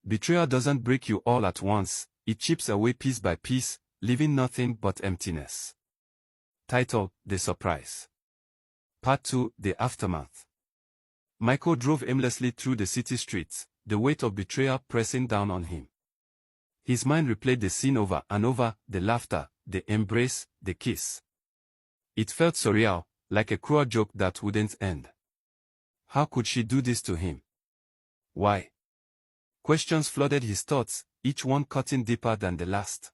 Betrayal doesn't break you all at once, it chips away piece by piece, leaving nothing but emptiness. Title: The Surprise. Part 2: The Aftermath. Michael drove aimlessly through the city streets, the weight of betrayal pressing down on him. His mind replayed the scene over and over, the laughter, the embrace, the kiss. It felt surreal, like a cruel joke that wouldn't end. How could she do this to him? Why? Questions flooded his thoughts, each one cutting deeper than the last.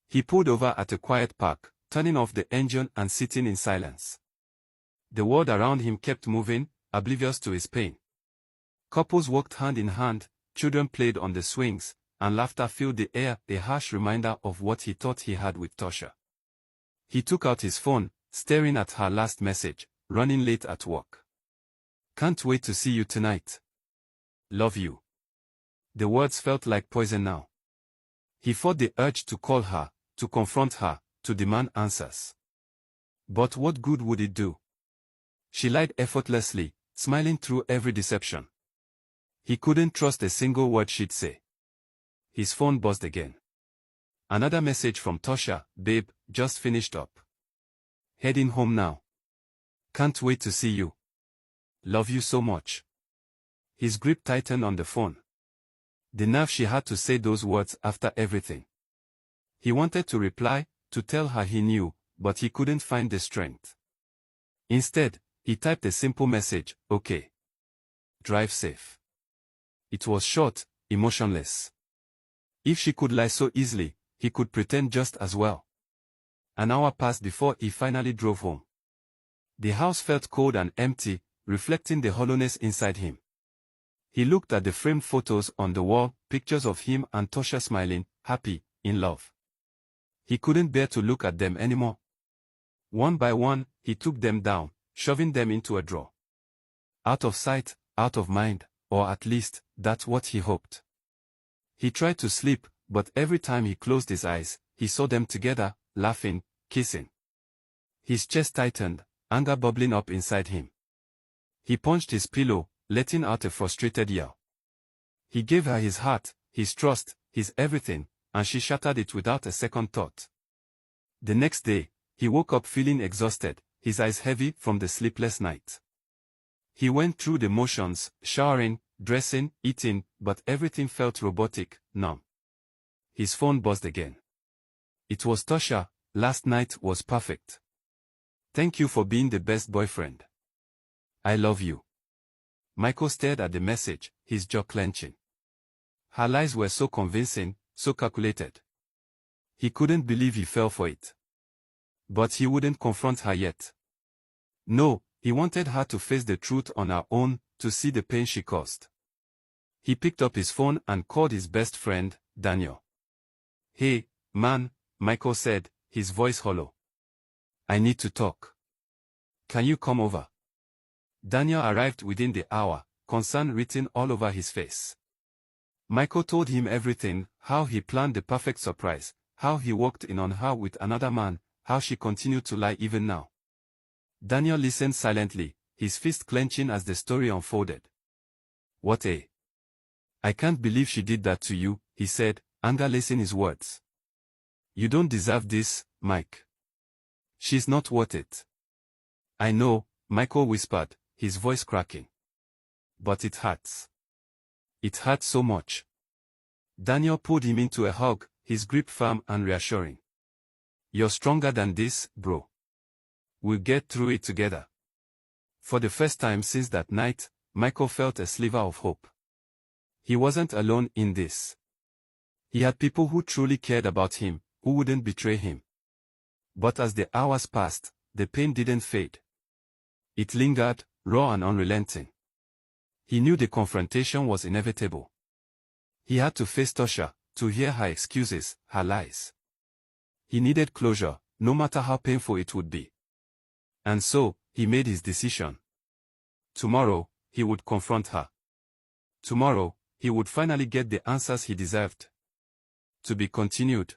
He pulled over at a quiet park, turning off the engine and sitting in silence. The world around him kept moving, oblivious to his pain. Couples walked hand in hand, children played on the swings, and laughter filled the air, a harsh reminder of what he thought he had with Tosha. He took out his phone, staring at her last message, running late at work. Can't wait to see you tonight. Love you. The words felt like poison now. He fought the urge to call her, to confront her, to demand answers. But what good would it do? She lied effortlessly, smiling through every deception. He couldn't trust a single word she'd say. His phone buzzed again. Another message from Tosha: "Babe, just finished up. Heading home now. Can't wait to see you. Love you so much." His grip tightened on the phone. The nerve she had to say those words after everything. He wanted to reply, to tell her he knew, but he couldn't find the strength. Instead, he typed a simple message: "Okay. Drive safe." It was short, emotionless. If she could lie so easily, he could pretend just as well. An hour passed before he finally drove home. The house felt cold and empty, reflecting the hollowness inside him. He looked at the framed photos on the wall, pictures of him and Tosha smiling, happy, in love. He couldn't bear to look at them anymore. One by one, he took them down, shoving them into a drawer. Out of sight, out of mind, or at least, that's what he hoped. He tried to sleep, but every time he closed his eyes, he saw them together, laughing, kissing. His chest tightened, anger bubbling up inside him. He punched his pillow, letting out a frustrated yell. He gave her his heart, his trust, his everything, and she shattered it without a second thought. The next day, he woke up feeling exhausted, his eyes heavy from the sleepless night. He went through the motions, showering, dressing, eating, but everything felt robotic, numb. His phone buzzed again. It was Tosha. "Last night was perfect. Thank you for being the best boyfriend. I love you." Michael stared at the message, his jaw clenching. Her lies were so convincing, so calculated. He couldn't believe he fell for it. But he wouldn't confront her yet. No, he wanted her to face the truth on her own, to see the pain she caused. He picked up his phone and called his best friend, Daniel. "Hey, man," Michael said, his voice hollow. "I need to talk. Can you come over?" Daniel arrived within the hour, concern written all over his face. Michael told him everything, how he planned the perfect surprise, how he walked in on her with another man, how she continued to lie even now. Daniel listened silently, his fist clenching as the story unfolded. "What a... I can't believe she did that to you," he said, anger lacing his words. "You don't deserve this, Mike. She's not worth it." "I know," Michael whispered, his voice cracking. "But it hurts. It hurts so much." Daniel pulled him into a hug, his grip firm and reassuring. "You're stronger than this, bro. We'll get through it together." For the first time since that night, Michael felt a sliver of hope. He wasn't alone in this. He had people who truly cared about him, who wouldn't betray him. But as the hours passed, the pain didn't fade. It lingered, raw and unrelenting. He knew the confrontation was inevitable. He had to face Tosha, to hear her excuses, her lies. He needed closure, no matter how painful it would be. And so, he made his decision. Tomorrow, he would confront her. Tomorrow, he would finally get the answers he deserved. To be continued.